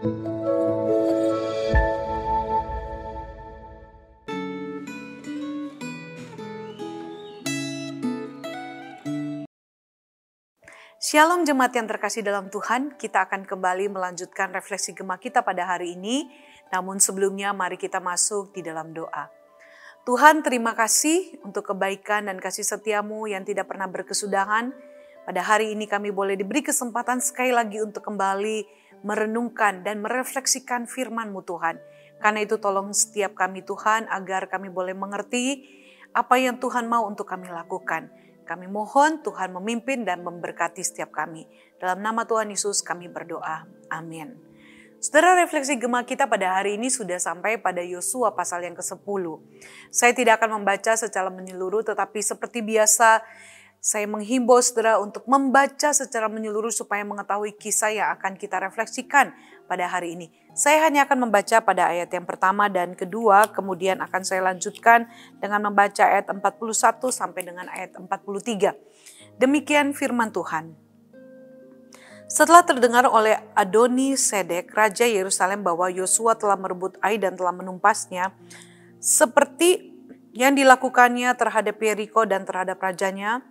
Shalom jemaat yang terkasih dalam Tuhan, kita akan kembali melanjutkan refleksi Gema kita pada hari ini. Namun sebelumnya mari kita masuk di dalam doa. Tuhan, terima kasih untuk kebaikan dan kasih setiamu yang tidak pernah berkesudahan. Pada hari ini kami boleh diberi kesempatan sekali lagi untuk kembali merenungkan dan merefleksikan firman-Mu Tuhan. Karena itu tolong setiap kami Tuhan agar kami boleh mengerti apa yang Tuhan mau untuk kami lakukan. Kami mohon Tuhan memimpin dan memberkati setiap kami. Dalam nama Tuhan Yesus kami berdoa. Amin. Saudara, refleksi Gema kita pada hari ini sudah sampai pada Yosua pasal yang ke-10. Saya tidak akan membaca secara menyeluruh, tetapi seperti biasa saya menghimbau saudara untuk membaca secara menyeluruh supaya mengetahui kisah yang akan kita refleksikan pada hari ini. Saya hanya akan membaca pada ayat yang pertama dan kedua, kemudian akan saya lanjutkan dengan membaca ayat 41 sampai dengan ayat 43. Demikian firman Tuhan. Setelah terdengar oleh Adoni Sedek, Raja Yerusalem, bahwa Yosua telah merebut Ai dan telah menumpasnya, seperti yang dilakukannya terhadap Yeriko dan terhadap rajanya,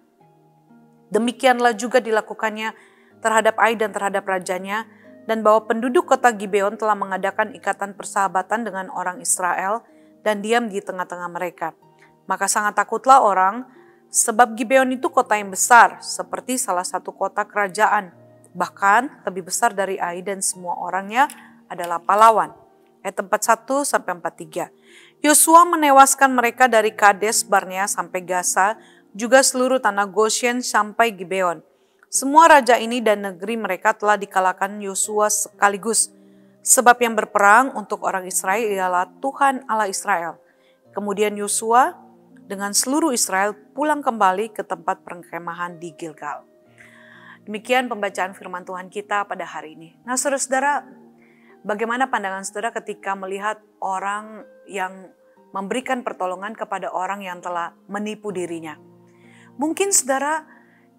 demikianlah juga dilakukannya terhadap Ai dan terhadap rajanya, dan bahwa penduduk kota Gibeon telah mengadakan ikatan persahabatan dengan orang Israel dan diam di tengah-tengah mereka. Maka sangat takutlah orang, sebab Gibeon itu kota yang besar, seperti salah satu kota kerajaan, bahkan lebih besar dari Ai, dan semua orangnya adalah pahlawan. Ayat 41 sampai 43. Yosua menewaskan mereka dari Kades Barnea sampai Gaza, juga seluruh tanah Goshen sampai Gibeon. Semua raja ini dan negeri mereka telah dikalahkan Yosua sekaligus. Sebab yang berperang untuk orang Israel ialah Tuhan Allah Israel. Kemudian Yosua dengan seluruh Israel pulang kembali ke tempat perkemahan di Gilgal. Demikian pembacaan firman Tuhan kita pada hari ini. Nah saudara-saudara, bagaimana pandangan saudara ketika melihat orang yang memberikan pertolongan kepada orang yang telah menipu dirinya? Mungkin saudara,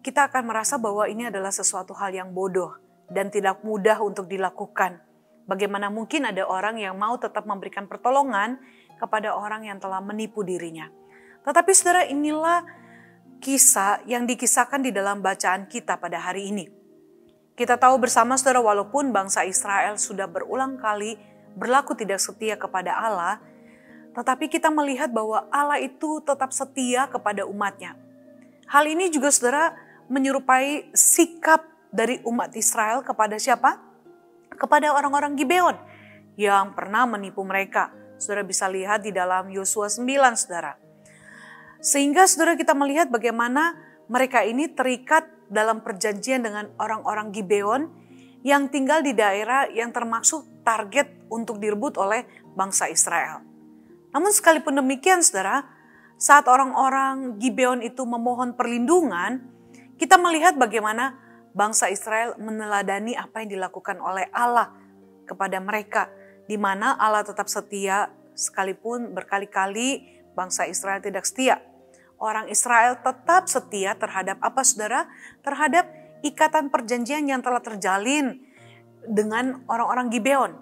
kita akan merasa bahwa ini adalah sesuatu hal yang bodoh dan tidak mudah untuk dilakukan. Bagaimana mungkin ada orang yang mau tetap memberikan pertolongan kepada orang yang telah menipu dirinya. Tetapi saudara, inilah kisah yang dikisahkan di dalam bacaan kita pada hari ini. Kita tahu bersama saudara, walaupun bangsa Israel sudah berulang kali berlaku tidak setia kepada Allah, tetapi kita melihat bahwa Allah itu tetap setia kepada umatnya. Hal ini juga saudara menyerupai sikap dari umat Israel kepada siapa? Kepada orang-orang Gibeon yang pernah menipu mereka. Saudara bisa lihat di dalam Yosua 9, saudara. Sehingga saudara kita melihat bagaimana mereka ini terikat dalam perjanjian dengan orang-orang Gibeon yang tinggal di daerah yang termasuk target untuk direbut oleh bangsa Israel. Namun sekalipun demikian saudara, saat orang-orang Gibeon itu memohon perlindungan, kita melihat bagaimana bangsa Israel meneladani apa yang dilakukan oleh Allah kepada mereka, di mana Allah tetap setia sekalipun berkali-kali bangsa Israel tidak setia. Orang Israel tetap setia terhadap apa saudara? Terhadap ikatan perjanjian yang telah terjalin dengan orang-orang Gibeon.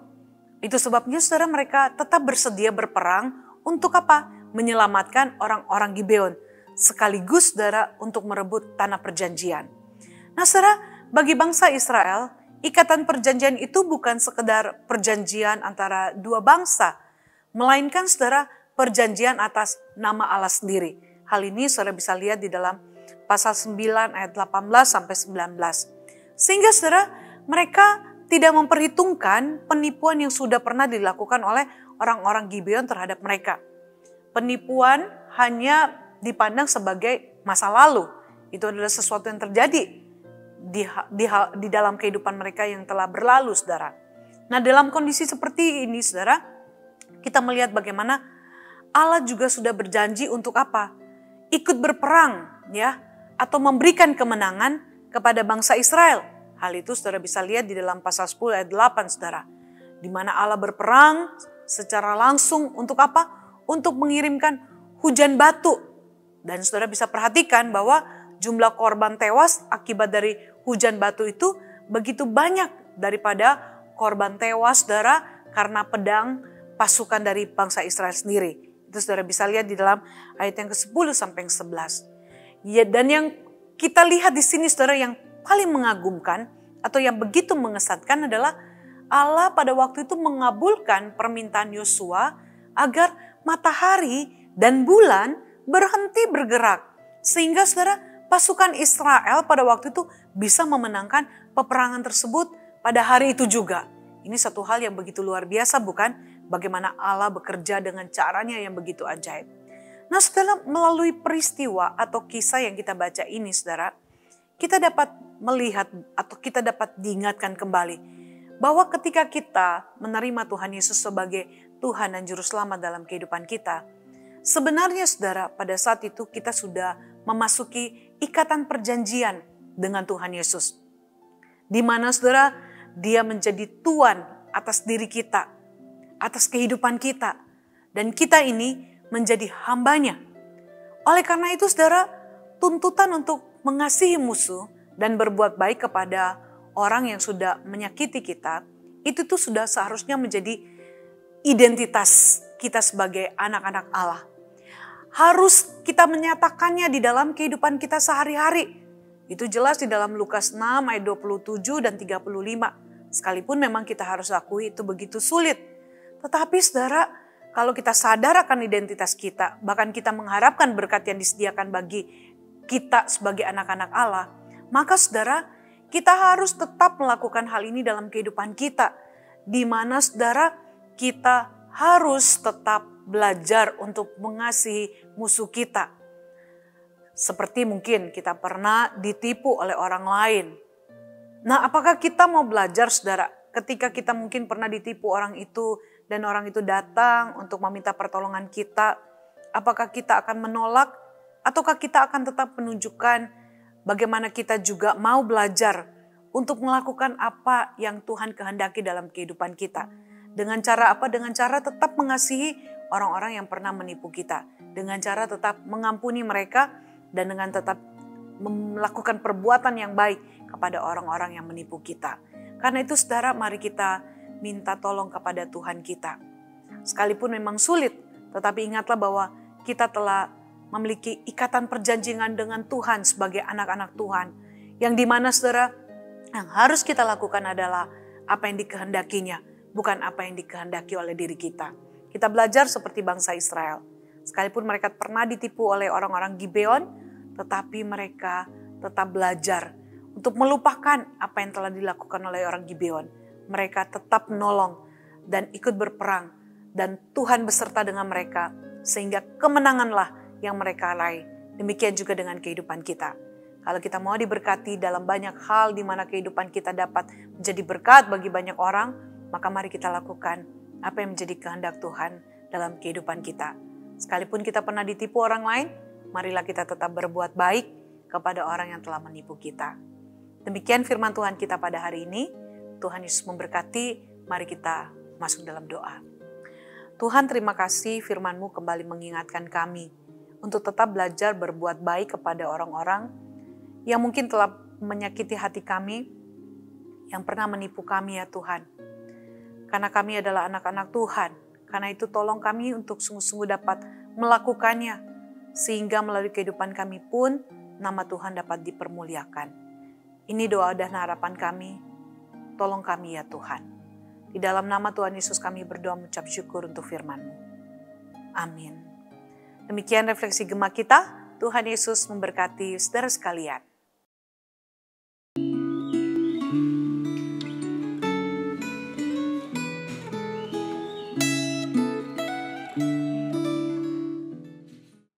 Itu sebabnya saudara, mereka tetap bersedia berperang untuk apa? Menyelamatkan orang-orang Gibeon. Sekaligus saudara untuk merebut tanah perjanjian. Nah saudara, bagi bangsa Israel, ikatan perjanjian itu bukan sekedar perjanjian antara dua bangsa, melainkan saudara perjanjian atas nama Allah sendiri. Hal ini saudara bisa lihat di dalam pasal 9 ayat 18 sampai 19. Sehingga saudara, mereka tidak memperhitungkan penipuan yang sudah pernah dilakukan oleh orang-orang Gibeon terhadap mereka. Penipuan hanya dipandang sebagai masa lalu. Itu adalah sesuatu yang terjadi di dalam kehidupan mereka yang telah berlalu, saudara. Nah, dalam kondisi seperti ini, saudara, kita melihat bagaimana Allah juga sudah berjanji untuk apa? Ikut berperang, ya, atau memberikan kemenangan kepada bangsa Israel. Hal itu saudara bisa lihat di dalam pasal 10 ayat 8, saudara. Di mana Allah berperang secara langsung untuk apa? Untuk mengirimkan hujan batu. Dan saudara bisa perhatikan bahwa jumlah korban tewas akibat dari hujan batu itu begitu banyak daripada korban tewas saudara karena pedang pasukan dari bangsa Israel sendiri. Itu saudara bisa lihat di dalam ayat yang ke-10 sampai yang 11. Ya, dan yang kita lihat di sini saudara yang paling mengagumkan atau yang begitu mengesankan adalah Allah pada waktu itu mengabulkan permintaan Yosua agar matahari dan bulan berhenti bergerak. Sehingga saudara pasukan Israel pada waktu itu bisa memenangkan peperangan tersebut pada hari itu juga. Ini satu hal yang begitu luar biasa bukan? Bagaimana Allah bekerja dengan caranya yang begitu ajaib. Nah saudara, melalui peristiwa atau kisah yang kita baca ini saudara, kita dapat melihat atau kita dapat diingatkan kembali bahwa ketika kita menerima Tuhan Yesus sebagai Tuhan dan Juru Selamat dalam kehidupan kita, sebenarnya saudara pada saat itu kita sudah memasuki ikatan perjanjian dengan Tuhan Yesus. Di mana saudara, Dia menjadi Tuan atas diri kita, atas kehidupan kita. Dan kita ini menjadi hambanya. Oleh karena itu saudara, tuntutan untuk mengasihi musuh dan berbuat baik kepada orang yang sudah menyakiti kita, itu tuh sudah seharusnya menjadi identitas kita sebagai anak-anak Allah. Harus kita menyatakannya di dalam kehidupan kita sehari-hari. Itu jelas di dalam Lukas 6 ayat 27 dan 35. Sekalipun memang kita harus akui itu begitu sulit. Tetapi saudara, kalau kita sadar akan identitas kita, bahkan kita mengharapkan berkat yang disediakan bagi kita sebagai anak-anak Allah, maka saudara, kita harus tetap melakukan hal ini dalam kehidupan kita. Di mana saudara, kita harus tetap belajar untuk mengasihi musuh kita. Seperti mungkin kita pernah ditipu oleh orang lain. Nah, apakah kita mau belajar saudara, ketika kita mungkin pernah ditipu orang itu, dan orang itu datang untuk meminta pertolongan kita, apakah kita akan menolak ataukah kita akan tetap menunjukkan bagaimana kita juga mau belajar untuk melakukan apa yang Tuhan kehendaki dalam kehidupan kita. Dengan cara apa? Dengan cara tetap mengasihi orang-orang yang pernah menipu kita. Dengan cara tetap mengampuni mereka dan dengan tetap melakukan perbuatan yang baik kepada orang-orang yang menipu kita. Karena itu saudara, mari kita minta tolong kepada Tuhan kita. Sekalipun memang sulit, tetapi ingatlah bahwa kita telah memiliki ikatan perjanjian dengan Tuhan sebagai anak-anak Tuhan. Yang dimana saudara, yang harus kita lakukan adalah apa yang dikehendakinya, bukan apa yang dikehendaki oleh diri kita. Kita belajar seperti bangsa Israel. Sekalipun mereka pernah ditipu oleh orang-orang Gibeon, tetapi mereka tetap belajar untuk melupakan apa yang telah dilakukan oleh orang Gibeon. Mereka tetap menolong dan ikut berperang. Dan Tuhan beserta dengan mereka sehingga kemenanganlah yang mereka raih. Demikian juga dengan kehidupan kita. Kalau kita mau diberkati dalam banyak hal di mana kehidupan kita dapat menjadi berkat bagi banyak orang, maka mari kita lakukan apa yang menjadi kehendak Tuhan dalam kehidupan kita. Sekalipun kita pernah ditipu orang lain, marilah kita tetap berbuat baik kepada orang yang telah menipu kita. Demikian firman Tuhan kita pada hari ini. Tuhan Yesus memberkati, mari kita masuk dalam doa. Tuhan, terima kasih firman-Mu kembali mengingatkan kami untuk tetap belajar berbuat baik kepada orang-orang yang mungkin telah menyakiti hati kami, yang pernah menipu kami ya Tuhan. Karena kami adalah anak-anak Tuhan, karena itu tolong kami untuk sungguh-sungguh dapat melakukannya, sehingga melalui kehidupan kami pun nama Tuhan dapat dipermuliakan. Ini doa dan harapan kami, tolong kami ya Tuhan. Di dalam nama Tuhan Yesus kami berdoa mengucap syukur untuk firman-Mu. Amin. Demikian refleksi Gema kita. Tuhan Yesus memberkati saudara sekalian.